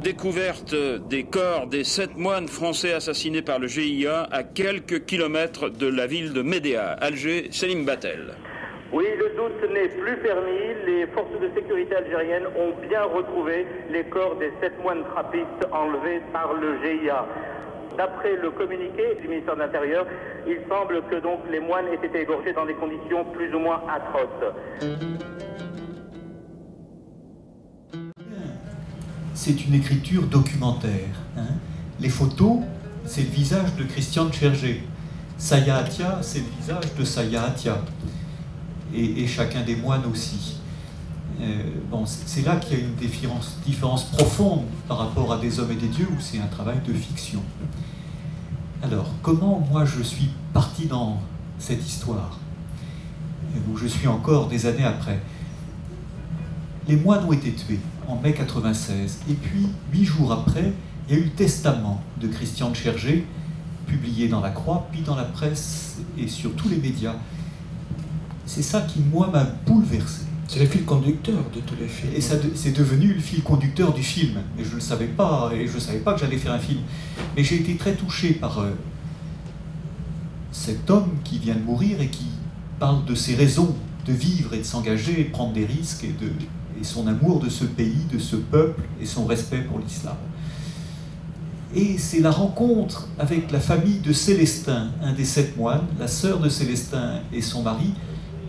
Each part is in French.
Découverte des corps des 7 moines français assassinés par le GIA à quelques kilomètres de la ville de Médéa, Alger, Selim Battel. Oui, le doute n'est plus permis. Les forces de sécurité algériennes ont bien retrouvé les corps des 7 moines trappistes enlevés par le GIA. D'après le communiqué du ministère de l'Intérieur, il semble que donc les moines aient été égorgés dans des conditions plus ou moins atroces. C'est une écriture documentaire. Les photos, c'est le visage de Christian Tchergé. Saya Atia, c'est le visage de Saya Atia. Et chacun des moines aussi. C'est là qu'il y a une différence profonde par rapport à des hommes et des dieux, où c'est un travail de fiction. Alors, comment moi je suis parti dans cette histoire, où je suis encore des années après? Les moines ont été tués en mai 96, et puis 8 jours après, il y a eu le testament de Christian Tchergé, publié dans la Croix, puis dans la presse et sur tous les médias. C'est ça qui, moi, m'a bouleversé. C'est le fil conducteur de tous les films. Et c'est devenu le fil conducteur du film. Et je ne le savais pas, et je ne savais pas que j'allais faire un film. Mais j'ai été très touché par cet homme qui vient de mourir et qui parle de ses raisons de vivre et de s'engager, et de prendre des risques, et son amour de ce pays, de ce peuple, et son respect pour l'islam. Et c'est la rencontre avec la famille de Célestin, un des 7 moines, la sœur de Célestin et son mari,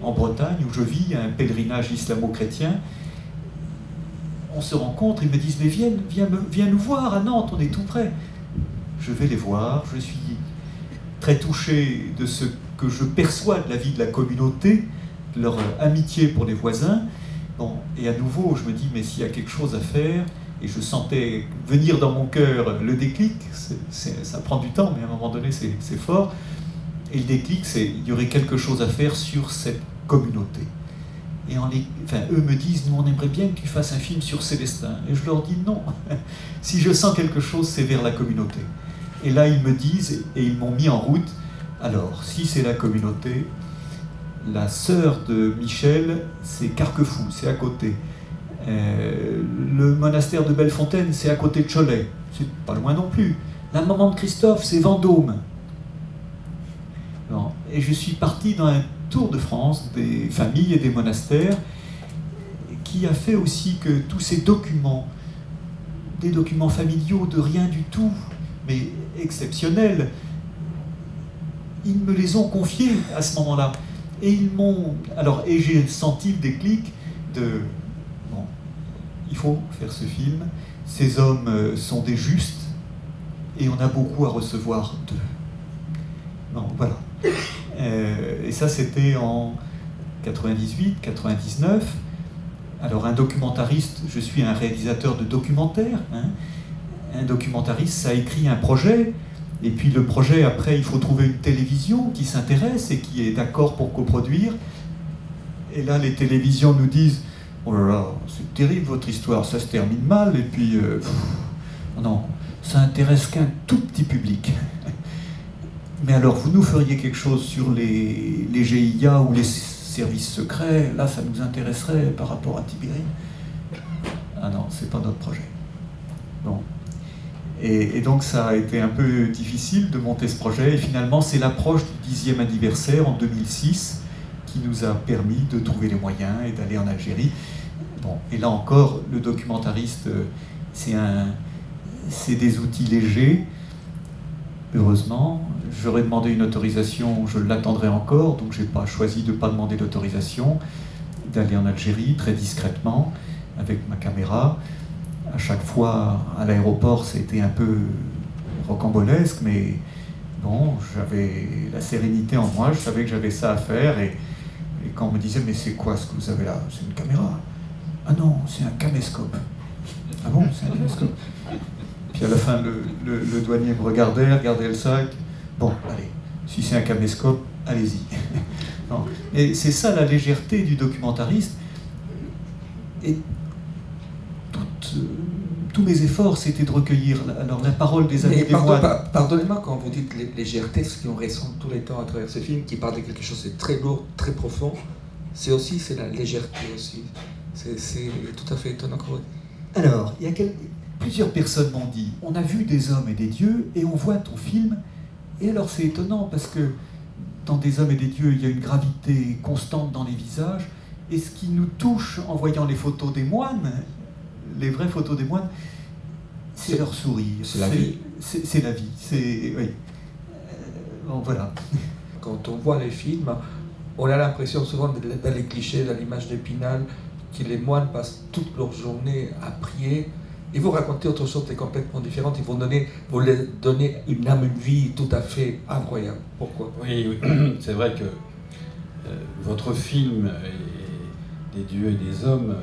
en Bretagne, où je vis, un pèlerinage islamo-chrétien. On se rencontre, ils me disent « Mais viens nous voir à Nantes, on est tout près ». Je vais les voir, je suis très touché de ce que je perçois de la vie de la communauté, de leur amitié pour les voisins. Bon, et à nouveau, je me dis « Mais s'il y a quelque chose à faire », et je sentais venir dans mon cœur le déclic, ça prend du temps, mais à un moment donné, c'est fort. Et le déclic, c'est qu'il y aurait quelque chose à faire sur cette communauté. Et eux me disent, nous on aimerait bien que tu fasses un film sur Célestin. Et je leur dis non, si je sens quelque chose, c'est vers la communauté. Et là ils me disent, et ils m'ont mis en route, alors si c'est la communauté, la sœur de Michel, c'est Carquefou, c'est à côté. Le monastère de Bellefontaine, c'est à côté de Cholet, c'est pas loin non plus. La maman de Christophe, c'est Vendôme. Et je suis parti dans un tour de France des familles et des monastères qui a fait aussi que tous ces documents, des documents familiaux de rien du tout, mais exceptionnels, ils me les ont confiés à ce moment-là. Et ils m'ont... et j'ai senti le déclic de... Bon, il faut faire ce film, ces hommes sont des justes, et on a beaucoup à recevoir d'eux. Non, voilà. Et ça, c'était en 98, 99. Alors, un documentariste, je suis un réalisateur de documentaires. Un documentariste, ça écrit un projet, et puis le projet, après, il faut trouver une télévision qui s'intéresse et qui est d'accord pour coproduire. Et là, les télévisions nous disent « Oh là là, c'est terrible votre histoire, ça se termine mal, et puis... non, ça intéresse qu'un tout petit public. » Mais alors, vous nous feriez quelque chose sur les GIA ou les services secrets, là, ça nous intéresserait par rapport à Tibéri. Ah non, c'est pas notre projet. Bon. Et donc, ça a été un peu difficile de monter ce projet, et finalement, c'est l'approche du 10e anniversaire en 2006 qui nous a permis de trouver les moyens et d'aller en Algérie. Bon. Et là encore, le documentariste, c'est des outils légers, heureusement. J'aurais demandé une autorisation, je l'attendrai encore, donc j'ai pas choisi de ne pas demander d'autorisation, d'aller en Algérie très discrètement avec ma caméra. À chaque fois à l'aéroport, ça a été un peu rocambolesque, mais bon, j'avais la sérénité en moi, je savais que j'avais ça à faire, et quand on me disait « mais c'est quoi ce que vous avez là? C'est une caméra ?» « Ah non, c'est un caméscope. » « Ah bon, c'est un caméscope ?» Puis à la fin, le douanier me regardait le sac. Bon, allez, si c'est un caméscope, allez-y. Et c'est ça la légèreté du documentariste. Et toute tous mes efforts, c'était de recueillir la parole des amis des moines. Pardonnez-moi quand vous dites légèreté, ce qu'on ressent tous les temps à travers ce film, qui parle de quelque chose de très lourd, très profond, c'est la légèreté aussi. C'est tout à fait étonnant. Alors, plusieurs personnes m'ont dit, on a vu des hommes et des dieux, et on voit ton film, et alors c'est étonnant, parce que dans des hommes et des dieux, il y a une gravité constante dans les visages, et ce qui nous touche en voyant les photos des moines, les vraies photos des moines, c'est leur sourire. C'est la vie. C'est la vie. Oui. Bon, voilà. Quand on voit les films, on a l'impression souvent dans les clichés, dans l'image d'Épinal, que les moines passent toute leur journée à prier. Ils vont raconter autre chose de complètement différente. Ils vont leur donner une âme, une vie tout à fait incroyable. Pourquoi? Oui, c'est vrai que votre film des dieux et des hommes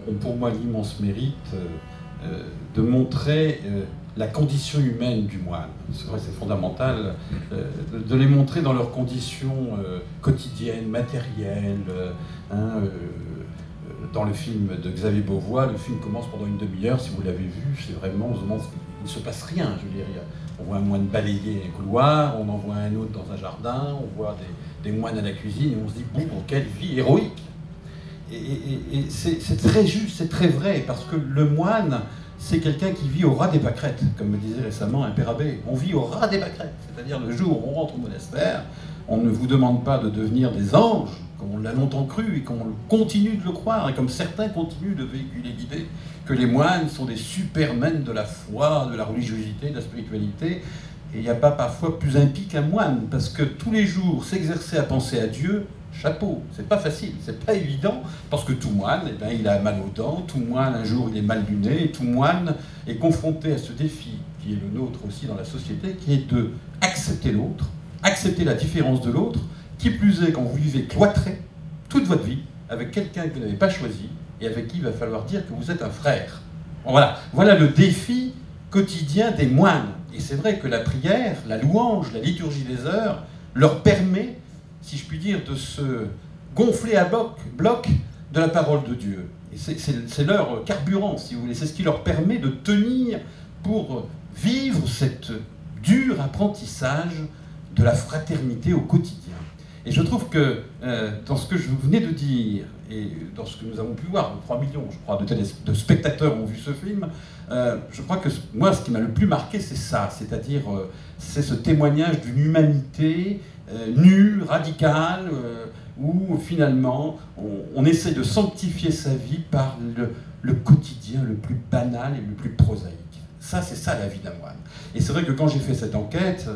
ont pour moi l'immense mérite de montrer la condition humaine du moine. C'est vrai, c'est fondamental de les montrer dans leurs conditions quotidiennes, matérielles. Dans le film de Xavier Beauvois, le film commence pendant une demi-heure, si vous l'avez vu, c'est vraiment, on se demande, il ne se passe rien. Je veux dire, on voit un moine balayer un couloir, on en voit un autre dans un jardin, on voit des moines à la cuisine, et on se dit, bon, quelle vie héroïque! Et c'est très juste, c'est très vrai, parce que le moine, c'est quelqu'un qui vit au ras des pâquerettes, comme me disait récemment un père abbé. On vit au ras des pâquerettes, c'est-à-dire le jour où on rentre au monastère, on ne vous demande pas de devenir des anges, comme on l'a longtemps cru et qu'on continue de le croire, et comme certains continuent de véhiculer l'idée que les moines sont des supermen de la foi, de la religiosité, de la spiritualité. Et il n'y a pas parfois plus impie qu'un moine, parce que tous les jours, s'exercer à penser à Dieu, chapeau, c'est pas facile, c'est pas évident, parce que tout moine, eh bien, il a mal aux dents, tout moine, un jour, il est mal luné, et tout moine est confronté à ce défi, qui est le nôtre aussi dans la société, qui est de accepter l'autre, accepter la différence de l'autre, qui plus est quand vous vivez cloîtré toute votre vie avec quelqu'un que vous n'avez pas choisi et avec qui il va falloir dire que vous êtes un frère. Voilà le défi quotidien des moines. Et c'est vrai que la prière, la louange, la liturgie des heures leur permet, si je puis dire, de se gonfler à bloc de la parole de Dieu. Et c'est leur carburant, si vous voulez. C'est ce qui leur permet de tenir pour vivre cet dur apprentissage de la fraternité au quotidien. Et je trouve que dans ce que je venais de dire, et dans ce que nous avons pu voir, 3 millions, je crois, de spectateurs ont vu ce film, je crois que moi, ce qui m'a le plus marqué, c'est ça, c'est-à-dire c'est ce témoignage d'une humanité nue, radicale, où finalement on essaie de sanctifier sa vie par le quotidien le plus banal et le plus prosaïque. Ça, c'est ça la vie d'un moine. Et c'est vrai que quand j'ai fait cette enquête,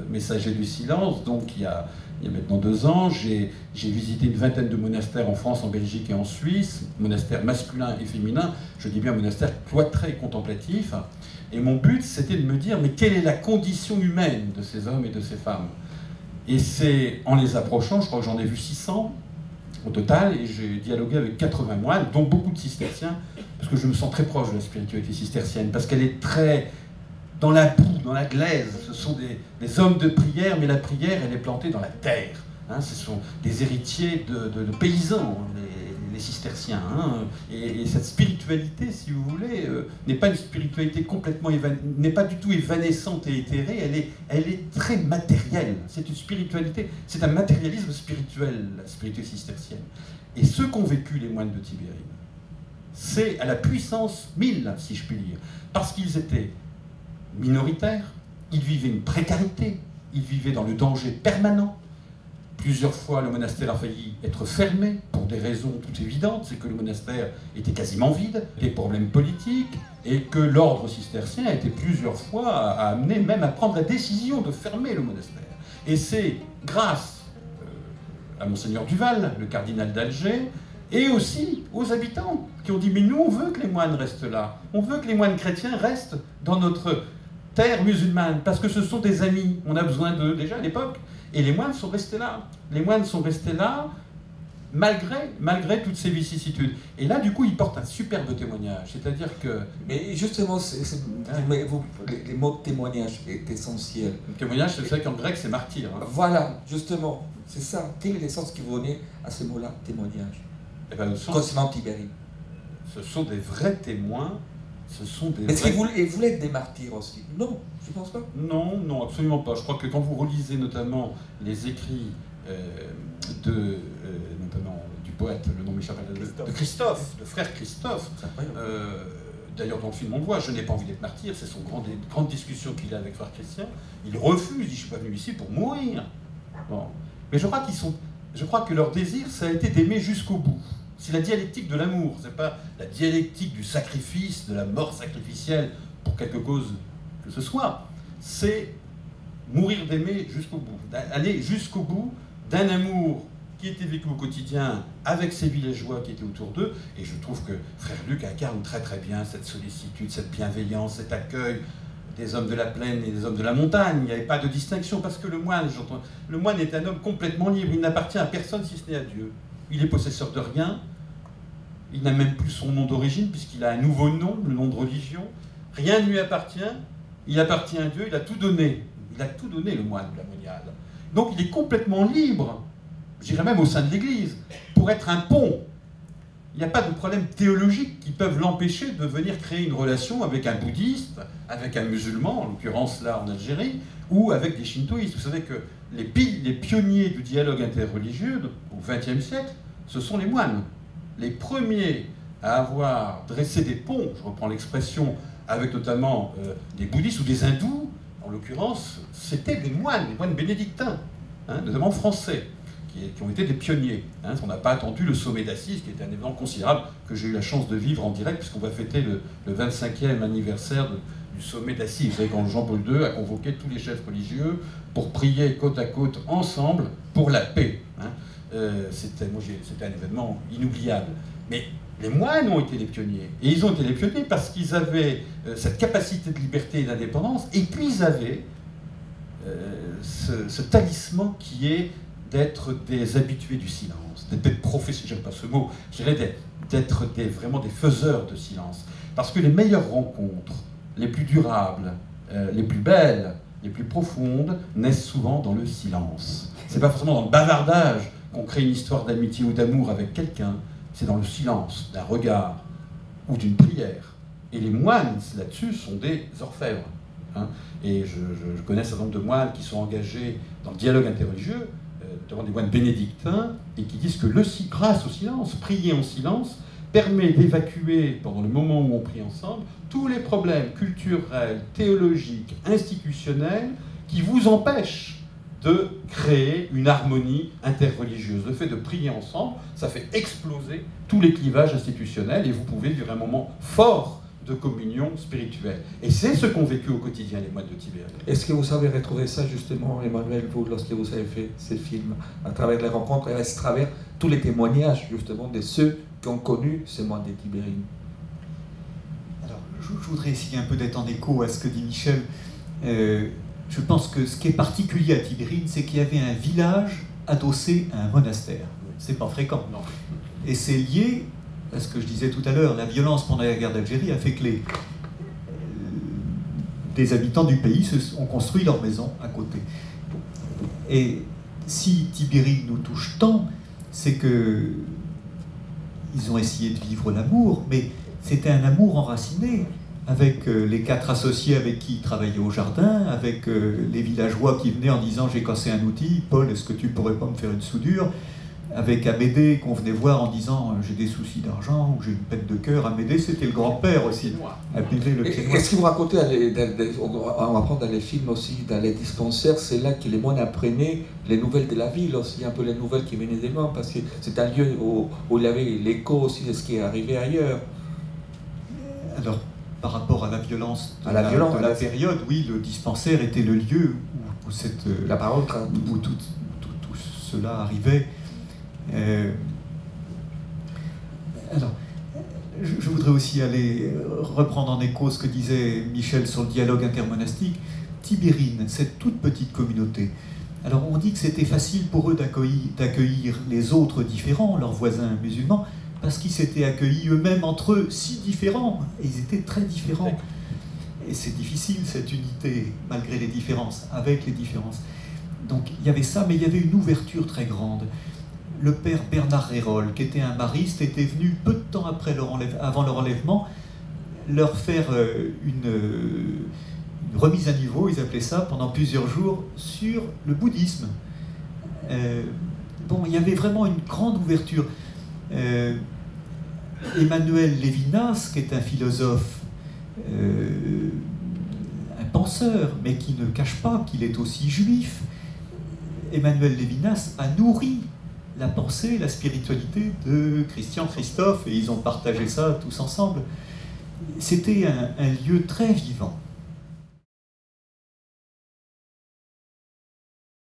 Messager du silence, donc il y a maintenant 2 ans, j'ai visité une vingtaine de monastères en France, en Belgique et en Suisse, monastères masculins et féminins, je dis bien monastères cloîtrés et contemplatifs. Et mon but, c'était de me dire, mais quelle est la condition humaine de ces hommes et de ces femmes? Et c'est en les approchant, je crois que j'en ai vu 600 au total, et j'ai dialogué avec 80 moines, dont beaucoup de cisterciens, parce que je me sens très proche de la spiritualité cistercienne, parce qu'elle est très dans la boue, dans la glaise. Ce sont des hommes de prière, mais la prière, elle est plantée dans la terre. Hein, ce sont des héritiers de paysans, les cisterciens. Hein, et cette spiritualité, si vous voulez, n'est pas une spiritualité complètement n'est pas du tout évanescente et éthérée, elle est très matérielle. C'est une spiritualité, c'est un matérialisme spirituel, la spiritualité cistercienne. Et ce qu'ont vécu les moines de Tibérine, c'est à la puissance 1000, si je puis dire, parce qu'ils étaient minoritaires, ils vivaient une précarité, ils vivaient dans le danger permanent. Plusieurs fois, le monastère a failli être fermé pour des raisons toutes évidentes, c'est que le monastère était quasiment vide, des problèmes politiques, et que l'ordre cistercien a été plusieurs fois amené même à prendre la décision de fermer le monastère. Et c'est grâce à Monseigneur Duval, le cardinal d'Alger, et aussi aux habitants qui ont dit « Mais nous, on veut que les moines restent là, on veut que les moines chrétiens restent dans notre terre musulmane, parce que ce sont des amis, on a besoin d'eux déjà à l'époque. » Et les moines sont restés là. Les moines sont restés là malgré toutes ces vicissitudes. Et là, du coup, ils portent un superbe témoignage. C'est-à-dire que... Mais justement, les mots de témoignage est essentiel. Le témoignage, c'est ça qu'en grec, c'est martyr. Hein. Voilà, justement. C'est ça. Quel est l'essence qui vous donnez à ce mot-là, témoignage? Eh ben, concernant Tibérine. Ce sont des vrais témoins Ce sont des... Est-ce qu'ils voulaient être des martyrs aussi? Non, je ne pense pas. Non, non, absolument pas. Je crois que quand vous relisez notamment les écrits notamment du poète, le nom m'échappe, de Christophe, de frère Christophe, d'ailleurs dans le film on le voit, je n'ai pas envie d'être martyr, c'est son grande discussion qu'il a avec frère Christian, il refuse, il dit je suis pas venu ici pour mourir. Bon. Mais je crois que leur désir, ça a été d'aimer jusqu'au bout. C'est la dialectique de l'amour, c'est pas la dialectique du sacrifice, de la mort sacrificielle pour quelque cause que ce soit. C'est mourir d'aimer jusqu'au bout, aller jusqu'au bout d'un amour qui était vécu au quotidien avec ces villageois qui étaient autour d'eux. Et je trouve que frère Luc incarne très très bien cette sollicitude, cette bienveillance, cet accueil des hommes de la plaine et des hommes de la montagne. Il n'y avait pas de distinction parce que le moine est un homme complètement libre. Il n'appartient à personne si ce n'est à Dieu. Il est possesseur de rien. Il n'a même plus son nom d'origine puisqu'il a un nouveau nom, le nom de religion. Rien ne lui appartient. Il appartient à Dieu. Il a tout donné. Il a tout donné, le moine de la Moniade. Donc il est complètement libre, je dirais même au sein de l'Église, pour être un pont. Il n'y a pas de problème théologique qui peuvent l'empêcher de venir créer une relation avec un bouddhiste, avec un musulman, en l'occurrence là en Algérie, ou avec des shintoïstes. Vous savez que les pionniers du dialogue interreligieux au XXe siècle, ce sont les moines. Les premiers à avoir dressé des ponts, je reprends l'expression, avec notamment des bouddhistes ou des hindous, en l'occurrence, c'était des moines bénédictins, notamment français, qui ont été des pionniers. On n'a pas attendu le sommet d'Assise, qui était un événement considérable que j'ai eu la chance de vivre en direct, puisqu'on va fêter le 25e anniversaire du sommet d'Assise. Vous savez, quand Jean-Paul II a convoqué tous les chefs religieux pour prier côte à côte, ensemble, pour la paix. C'était un événement inoubliable. Mais les moines ont été les pionniers. Et ils ont été les pionniers parce qu'ils avaient cette capacité de liberté et d'indépendance, et puis ils avaient ce talisman qui est d'être des habitués du silence, d'être professionnels, j'aime pas ce mot, je dirais d'être vraiment des faiseurs de silence. Parce que les meilleures rencontres, les plus durables, les plus belles, les plus profondes, naissent souvent dans le silence. C'est pas forcément dans le bavardage qu'on crée une histoire d'amitié ou d'amour avec quelqu'un, c'est dans le silence d'un regard ou d'une prière. Et les moines, là-dessus, sont des orfèvres. Et je connais un certain nombre de moines qui sont engagés dans le dialogue interreligieux, notamment des moines bénédictins, et qui disent que grâce au silence, prier en silence, permet d'évacuer, pendant le moment où on prie ensemble, tous les problèmes culturels, théologiques, institutionnels, qui vous empêchent de créer une harmonie interreligieuse. Le fait de prier ensemble, ça fait exploser tous les clivages institutionnels, et vous pouvez vivre un moment fort de communion spirituelle. Et c'est ce qu'ont vécu au quotidien les moines de Tibérie. Est-ce que vous savez retrouver ça justement, Emmanuel, vous, lorsque vous avez fait ces films, à travers les rencontres et à travers tous les témoignages justement de ceux qui ont connu ces moines de Tibérie? Alors, je voudrais essayer un peu d'être en écho à ce que dit Michel. Je pense que ce qui est particulier à Tibérine, c'est qu'il y avait un village adossé à un monastère. C'est pas fréquent. Non. Et c'est lié à ce que je disais tout à l'heure, la violence pendant la guerre d'Algérie a fait que des habitants du pays ont construit leur maison à côté. Et si Tibérine nous touche tant, c'est que ils ont essayé de vivre l'amour, mais c'était un amour enraciné avec les 4 associés avec qui ils travaillaient au jardin, avec les villageois qui venaient en disant « j'ai cassé un outil, Paul, est-ce que tu pourrais pas me faire une soudure ?» Avec Amédée qu'on venait voir en disant j'ai des soucis d'argent ou j'ai une peine de cœur. Amédée, c'était le grand-père aussi. Amédée, le Pied-Noir. Est-ce que vous racontez, on va prendre dans les films aussi, dans les dispensaires, c'est là que les moines apprenaient les nouvelles de la ville aussi, un peu les nouvelles qui venaient des moines, parce que c'est un lieu où il y avait l'écho aussi de ce qui est arrivé ailleurs. Alors, par rapport à la violence de la période, oui, le dispensaire était le lieu où la parole, où tout cela arrivait. Alors, je voudrais aussi reprendre en écho ce que disait Michel sur le dialogue intermonastique. Tibérine, cette toute petite communauté. Alors on dit que c'était facile pour eux d'accueillir les autres différents, leurs voisins musulmans, parce qu'ils s'étaient accueillis eux-mêmes entre eux si différents, et ils étaient très différents. Et c'est difficile cette unité, malgré les différences, avec les différences. Donc il y avait ça, mais il y avait une ouverture très grande. Le père Bernard Rérol, qui était un mariste, était venu peu de temps avant leur enlèvement leur faire une remise à niveau, ils appelaient ça, pendant plusieurs jours, sur le bouddhisme. Bon, il y avait vraiment une grande ouverture. Emmanuel Lévinas, qui est un philosophe, un penseur, mais qui ne cache pas qu'il est aussi juif, Emmanuel Lévinas a nourri la pensée, la spiritualité de Christian Christophe, et ils ont partagé ça tous ensemble. C'était un lieu très vivant.